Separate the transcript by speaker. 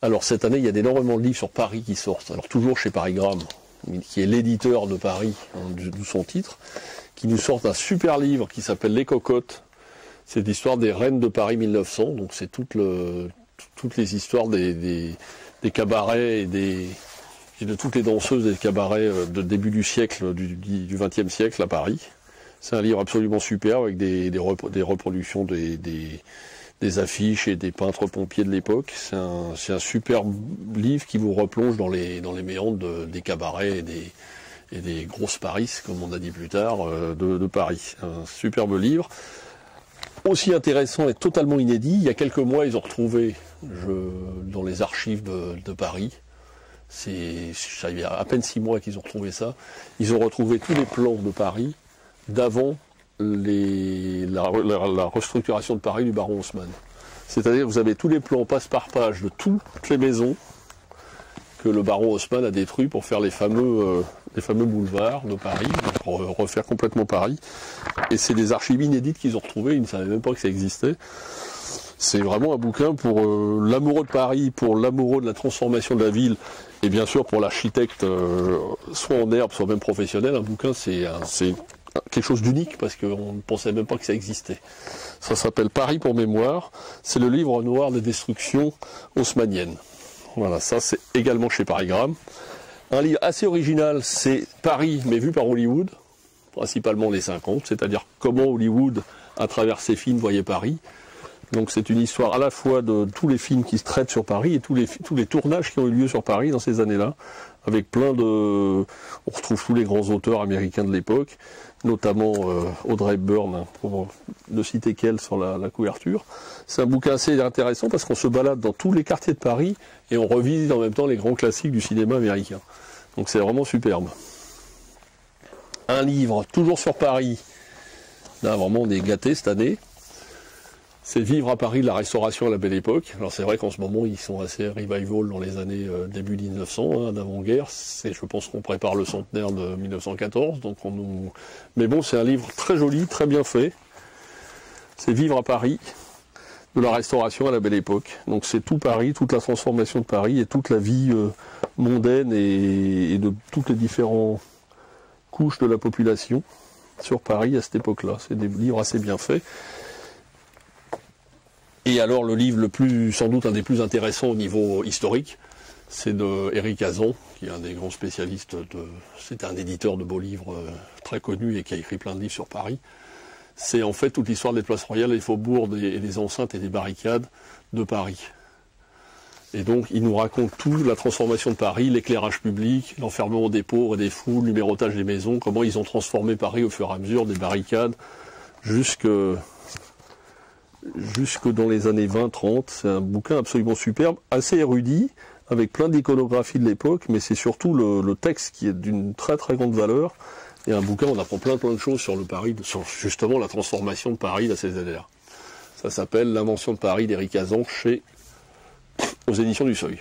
Speaker 1: Alors cette année, il y a énormément de livres sur Paris qui sortent. Alors toujours chez Parigramme, qui est l'éditeur de Paris, d'où son titre, qui nous sortent un super livre qui s'appelle Les Cocottes. C'est l'histoire des reines de Paris 1900. Donc c'est toutes les histoires des cabarets et de toutes les danseuses des cabarets de début du siècle, du XXe siècle à Paris. C'est un livre absolument super avec des reproductions des affiches et des peintres pompiers de l'époque. C'est un super livre qui vous replonge dans les méandres des cabarets et des grosses Paris, comme on a dit plus tard, de Paris. Un superbe livre. Aussi intéressant et totalement inédit. Il y a quelques mois, ils ont retrouvé dans les archives de Paris. Ça y a à peine 6 mois qu'ils ont retrouvé ça. Ils ont retrouvé tous les plans de Paris d'avant la restructuration de Paris du baron Haussmann. C'est-à-dire que vous avez tous les plans passe par page de toutes les maisons que le baron Haussmann a détruits pour faire les fameux boulevards de Paris, pour refaire complètement Paris. Et c'est des archives inédites qu'ils ont retrouvées, ils ne savaient même pas que ça existait. C'est vraiment un bouquin pour l'amoureux de Paris, pour l'amoureux de la transformation de la ville, et bien sûr pour l'architecte, soit en herbe, soit même professionnel. Un bouquin, c'est quelque chose d'unique, parce qu'on ne pensait même pas que ça existait. Ça s'appelle Paris pour mémoire. C'est le livre noir des destructions haussmanniennes. Voilà, ça c'est également chez Parigramme. Un livre assez original, c'est Paris, mais vu par Hollywood, principalement les 50, c'est-à-dire comment Hollywood, à travers ses films, voyait Paris. Donc c'est une histoire à la fois de tous les films qui se traitent sur Paris et tous les tournages qui ont eu lieu sur Paris dans ces années-là, avec on retrouve tous les grands auteurs américains de l'époque, notamment Audrey Hepburn, pour ne citer qu'elle sur la couverture. C'est un bouquin assez intéressant parce qu'on se balade dans tous les quartiers de Paris et on revisite en même temps les grands classiques du cinéma américain. Donc c'est vraiment superbe. Un livre, toujours sur Paris, là vraiment on est gâtés cette année. C'est Vivre à Paris, la restauration à la belle époque. Alors c'est vrai qu'en ce moment, ils sont assez revival dans les années début 1900, d'avant-guerre. Je pense qu'on prépare le centenaire de 1914. Mais bon, c'est un livre très joli, très bien fait. C'est Vivre à Paris, de la restauration à la belle époque. Donc c'est tout Paris, toute la transformation de Paris et toute la vie mondaine et de toutes les différentes couches de la population sur Paris à cette époque-là. C'est des livres assez bien faits. Et alors le livre sans doute un des plus intéressants au niveau historique, c'est de Éric Azan, qui est un des grands spécialistes c'est un éditeur de beaux livres très connu et qui a écrit plein de livres sur Paris. C'est en fait toute l'histoire des places royales, des faubourgs et des enceintes et des barricades de Paris. Et donc il nous raconte tout, la transformation de Paris, l'éclairage public, l'enfermement des pauvres et des fous, le numérotage des maisons, comment ils ont transformé Paris au fur et à mesure, des barricades, jusque dans les années 20-30, c'est un bouquin absolument superbe, assez érudit, avec plein d'iconographie de l'époque, mais c'est surtout le texte qui est d'une très très grande valeur, et un bouquin où on apprend plein de choses sur sur justement la transformation de Paris à ces années-là. Ça s'appelle L'invention de Paris d'Éric Azan aux éditions du Seuil.